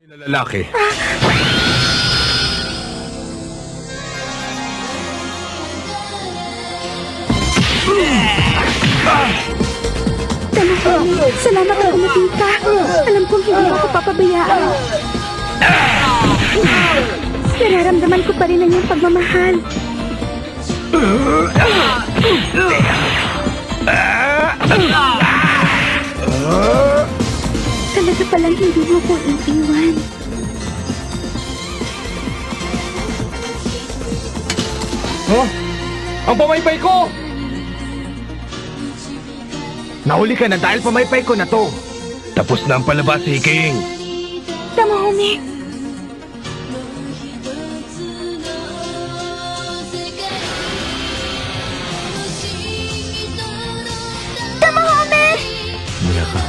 na lalaki. Salamat na umating ka. Alam kong hindi mo ako papabayaan. Nararamdaman ko pa rin ang iyong pagmamahal. Talaga palang hindi mo ko iiwan. Huh? Ang pamaypay ko! Nahuli ka na dahil pamaypay ko na to. Tapos na ang palabas si King. Tamahome. Tamahome! Mula ka.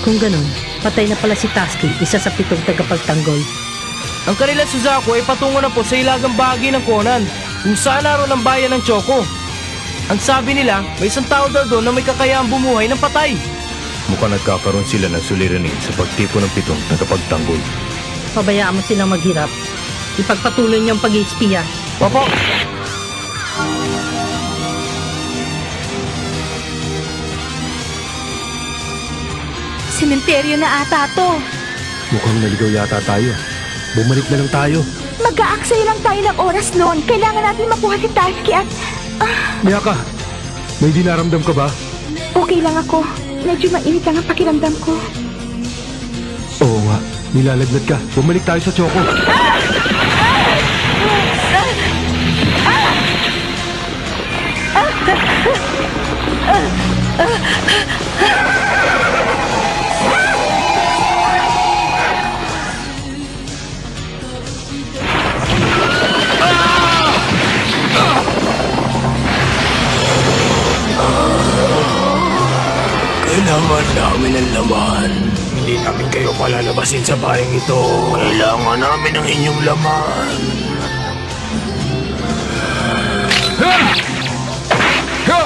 Kung ganun, patay na pala si Tasky, isa sa 7 tagapagtanggol. Ang kanilang Suzaku ay patungo na po sa ilagang bahagi ng Conan, kung saan naroon ang bayan ng Choco. Ang sabi nila, may isang tao daw doon na may kakayahang bumuhay ng patay. Mukhang nagkakaroon sila ng suliranin sa pagtipo ng 7 tagapagtanggol. Pabayaan mo silang maghirap. Ipagpatuloy niyong pag-iispiya. Opo! Sementeryo na ata to. Mukhang naligaw yata tayo. Bumalik na lang tayo. Mag-aaksaya lang tayo ng oras noon. Kailangan natin makuha si Tasky at... Miyaka, may dinaramdam ka ba? Okay lang ako. Medyo mainit lang ang pakiramdam ko. Oo nga, nilalagnat ka. Bumalik tayo sa Choco. Kailangan namin ng laman. Hindi namin kayo palalabasin sa bayang ito. Kailangan namin ng inyong laman. Ha! Ha!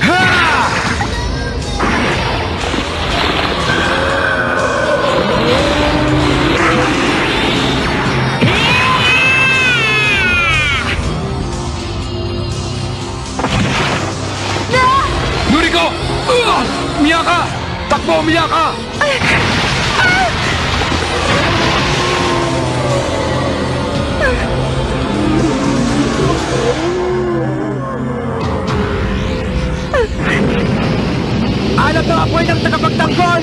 Ha! Yuriko! Miyaka! Takbo, Miyaka! Alam na apoy ng tagapagtanggol!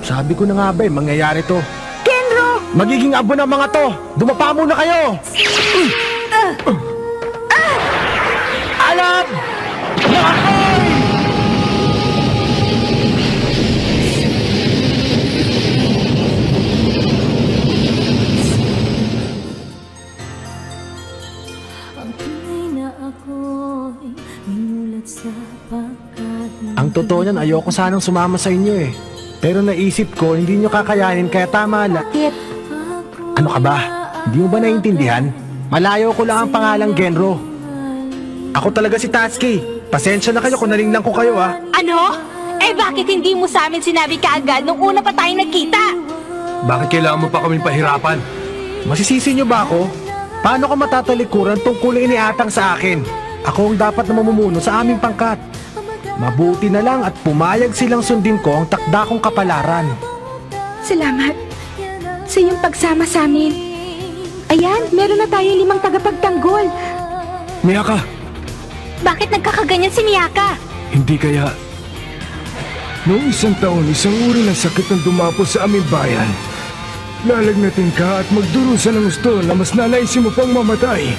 Sabi ko na nga ba mangyayari to. Kenro! Magiging abo ng mga to! Dumapa muna kayo! Alam! Na ako'y! Ang totoo niyan, ayoko sanang sumama sa inyo eh. Pero naisip ko, hindi nyo kakayanin kaya tama lang. Bakit? Ano ka ba? Hindi mo ba naiintindihan? Malayo ko lang ang pangalang Genro. Ako talaga si Tasky. Pasensya na kayo kung nalinglang ko kayo ha. Ano? Eh bakit hindi mo sa amin sinabi kaagad nung una pa tayo nagkita? Bakit kailangan mo pa kaming pahirapan? Masisisi nyo ba ako? Paano ko matatalikuran tungkol iniatang sa akin? Ako ang dapat na mamumuno sa aming pangkat. Mabuti na lang at pumayag silang sundin ko ang takda kong kapalaran. Salamat sa iyong pagsama sa amin. Ayan, meron na tayo 5 tagapagtanggol. Miyaka, Bakit nagkakaganyan si Miyaka? hindi kaya... Noong isang taon, isang uri ng sakit ang dumapo sa aming bayan. Lalagnatin ka at magdurusa ng gusto na mas nanaisin mo pang mamatay.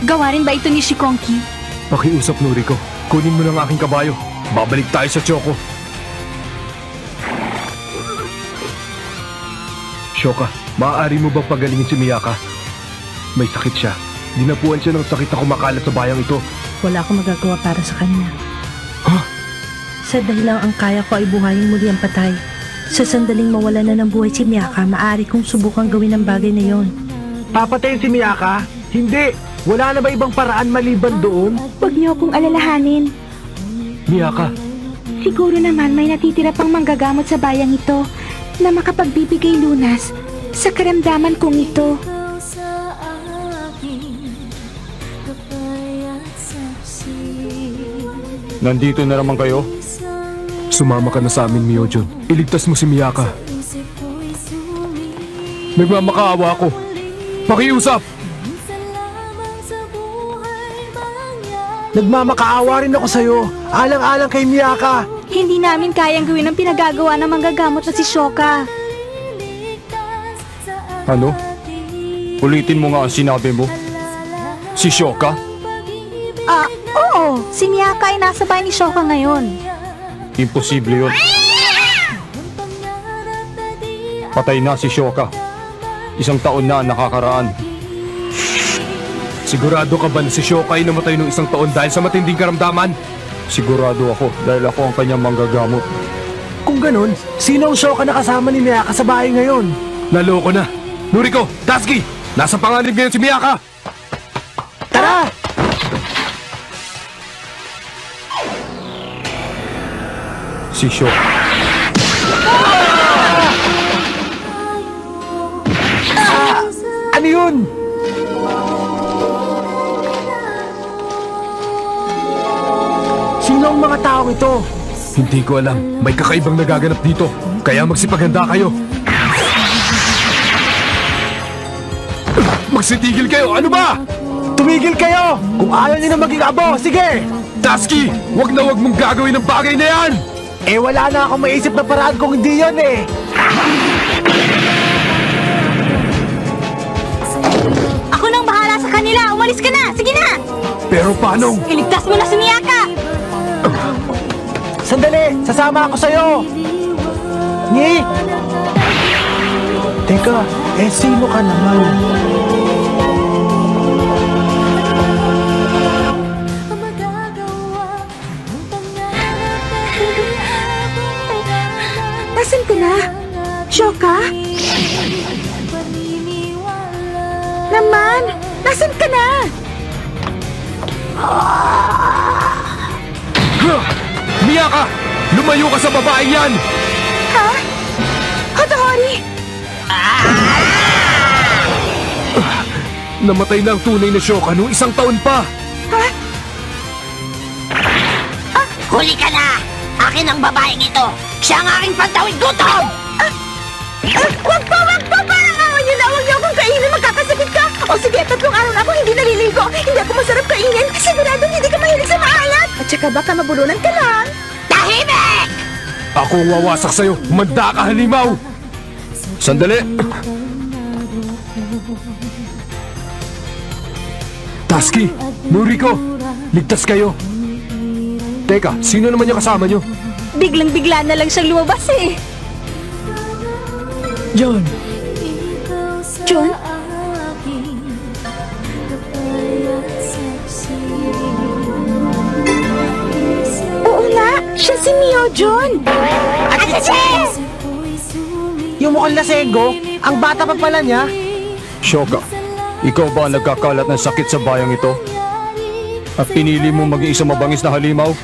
Gawa rin ba ito ni Shikonki? Pakiusap, Noriko. Kunin mo ng aking kabayo. Babalik tayo sa Choco. Shoka, maaari mo bang pagalingin si Miyaka? May sakit siya. Dinapuan siya ng sakit na kumakalat sa bayang ito. wala akong magagawa para sa kanya. Ha? Sa dahilang ang kaya ko ay buhayin muli ang patay. Sa sandaling mawala na ng buhay si Miyaka, maaari kong subukang gawin ang bagay na yon. Papatayin si Miyaka? Hindi! Wala na ba ibang paraan maliban doon? Huwag niyo akong alalahanin. Miyaka, Siguro naman may natitira pang manggagamot sa bayang ito na makapagbibigay lunas sa karamdaman kong ito. Nandito na naman kayo? Sumama ka na sa amin, Miyojun. Iligtas mo si Miyaka. Nagmamakaawa ako. Pakiusap! nagmamakaawa rin ako sa'yo. Alang-alang kay Miyaka. Hindi namin kayang gawin ang pinagagawa ng manggagamot na si Shoka. Ano? Ulitin mo nga ang sinabi mo. Si Shoka? Oo. Si Miyaka ay nasa bahay ni Shoka ngayon. Imposible yun. Patay na si Shoka. 1 taon na nakakaraan. Sigurado ka ba na si Shoka ay namatay nung 1 taon dahil sa matinding karamdaman? Sigurado ako dahil ako ang kanyang manggagamot. Kung ganun, sino ang Shoka na kasama ni Miyaka sa bahay ngayon? Naloko na. Noriko, Tatsuki, nasa panganib ngayon si Miyaka. Tara! Si Shoka. Ano yun? Sino ang mga taong ito? Hindi ko alam. May kakaibang nagaganap dito. Kaya magsipaganda kayo. Magsitigil kayo! Ano ba? Tumigil kayo! Kung ayaw niyo na maging abo, sige! Tatsuki! Wag na wag mong gagawin ang bagay na yan! Eh wala na akong maisip na paraan kung hindi yun eh! Ako nang bahala sa kanila. Umalis ka na. Sige na. Pero paano? Iligtas mo na si Miyaka. Sandali! Sasama ako sa'yo! Ngi! Teka, sino ka naman? Nasaan ka na? Shoka? Naman! Nasaan ka na? Miyaka! Lumayo ka sa babaeng yan! Ha? Hotohori! Namatay na ang tunay na Shoka noong 1 taon pa! Huli ka na! Akin ang babaeng ito! Siya ang aking pantawid gutom! Wag po! Parang awan niyo na! Huwag niyo akong kainin! Magkakasakit ka! O sige, 3 araw na ako hindi naliligo! Hindi ako masarap kainin! Sigurado hindi ka mahilig sa maalat! At saka baka mabulunan ka lang! Tahimik! Ako ang wawasak sa'yo! Manda ka, halimaw! Sandali! Tatsuki! Noriko! Ligtas kayo! Teka, sino naman yung kasama nyo? Biglang-bigla na lang siyang lumabas eh! John! John? Oo nga! Siya si Mio John! Yung mukhang lasenggo, ang bata pa pala niya. Shoka, ikaw ba ang nagkakalat ng sakit sa bayang ito? At pinili mo maging isang mabangis na halimaw?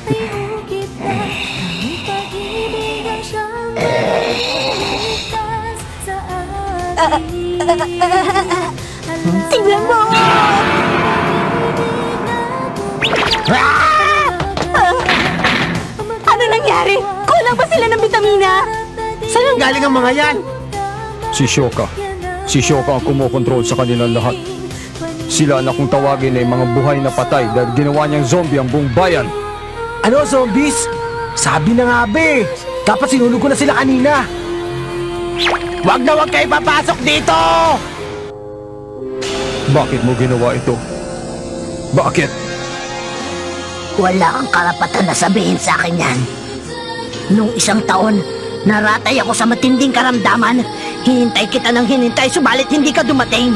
Tingnan mo! Ano nangyari? Kulang ba sila ng bitamina? Saan ang galing ang mga yan? Si Shoka. Si Shoka ang kumokontrol sa kanilang lahat. Sila na kung tawagin ay mga buhay na patay dahil ginawa niyang zombie ang buong bayan. Ano, zombies? Sabi na nga be! Dapat sinulog ko na sila kanina! Wag na wag kayo papasok dito! Bakit mo ginawa ito? Bakit? Wala kang karapatan na sabihin sa akin yan. Nung 1 taon, naratay ako sa matinding karamdaman. Hinintay kita ng hinintay, subalit hindi ka dumating.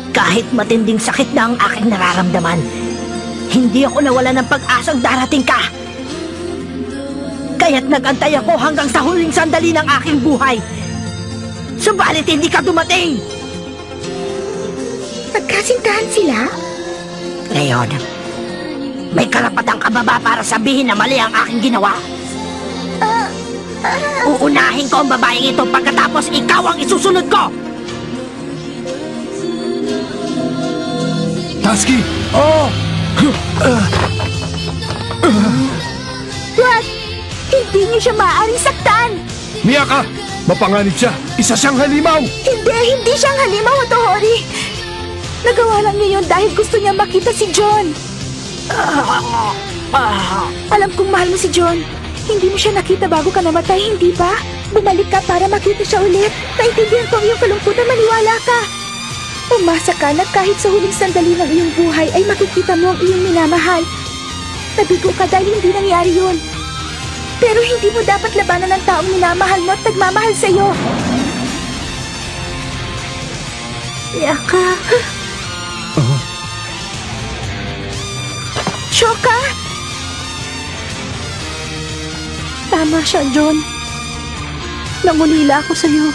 Kahit matinding sakit na ang aking nararamdaman, hindi ako nawala ng pag-asang darating ka. Kaya't nag-antay ako hanggang sa huling sandali ng aking buhay. Subalit hindi ka dumating. Magkasintahan sila? Ngayon, may karapatang ka ba ba para sabihin na mali ang aking ginawa? Uunahin ko ang babaeng ito pagkatapos ikaw ang isusunod ko! Tusky! What? Hindi niyo siya maaaring saktan! Miyaka! Mapanganib siya! Isa siyang halimaw! Hindi siyang halimaw, Otohori! Nagawa lang niya yun dahil gusto niya makita si John. Alam kong mahal mo si John. Hindi mo siya nakita bago ka namatay, hindi ba? Bumalik ka para makita siya ulit. Naintindihan ko ang iyong kalungkutan, maniwala ka. Umasa ka na kahit sa huling sandali ng iyong buhay ay makikita mo ang iyong minamahal. Nabigo ka dahil hindi nangyari yun. Pero hindi mo dapat labanan ng taong minamahal mo at nagmamahal sa iyo. Yaka. Shoka! Tama siya, John. Nangulila ako sa'yo.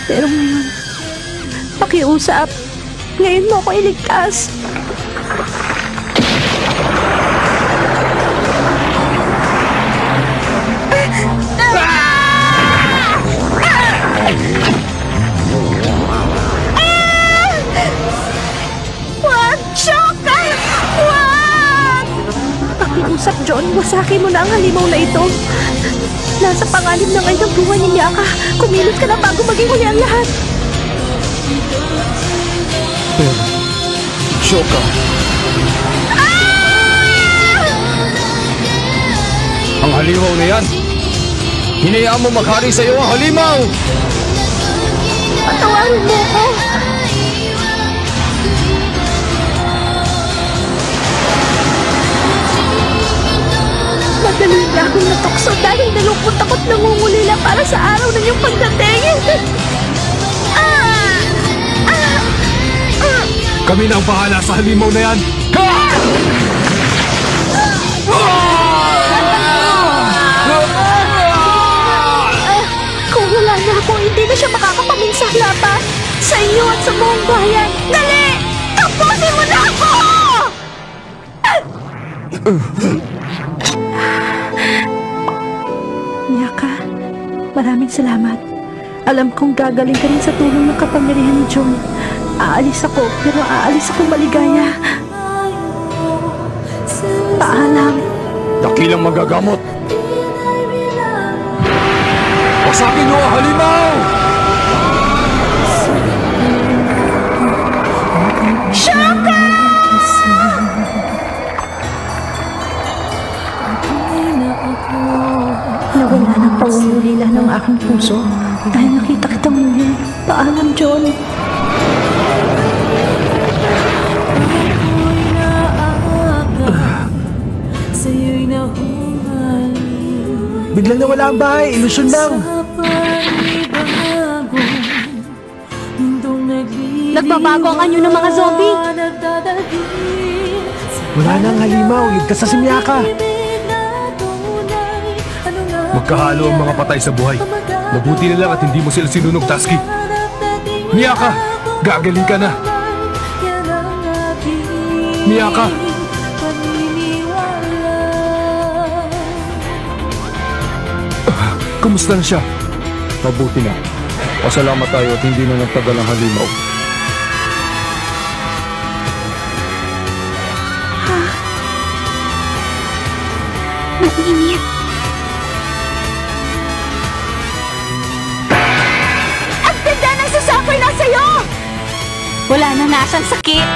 Pero ngayon, pakiusap. Ngayon mo ako iligtas. Wag! Shoka! Wag! Pakiusap, John. Wasakin mo na ang halimaw na ito. Nasa panganib na ngayon ang buhay ni Miyaka. Kumilos ka na bago maging huli ang lahat. Pero, Shoka, ang halimaw na yan, hinayaan mo maghari sa iyo ang halimaw! Patawarin mo ako. Madali na akong natukso dahil nalungkot ako't nangungulila para sa araw na iyong pagdating. Kami na ang bahala sa halimaw na yan! Kung wala na ako, hindi na siya makakapaminsahala pa sa iyo at sa buong bayan. Dali! Tapusin mo na ako! Miyaka, maraming salamat. Alam kong gagaling ka rin sa tulong ng kapangyarihan ni John. Aalis ako, pero aalis ako maligaya. Paalam. Dakilang magagamot! Wasakin niyo ang halimaw! Nawala ng pangungulila ng aking puso dahil nakita kitang muli. Paalam, John. Biglang nawala ang bahay, ilusyon lang. Nagbabago ang anyo ng mga zombie. Wala na ang halimaw, ligtas na si Miyaka. Magkahalo ang mga patay sa buhay. Mabuti na lang at hindi mo sila sinunog, Tusky. Miyaka, gagaling ka na. Miyaka! Kumusta na siya? Mabuti na. Pasalamat tayo at hindi na nagtagal ang halimaw. Mainit. Ang ganda ng sasafar na sa'yo! Wala na nasang sakit.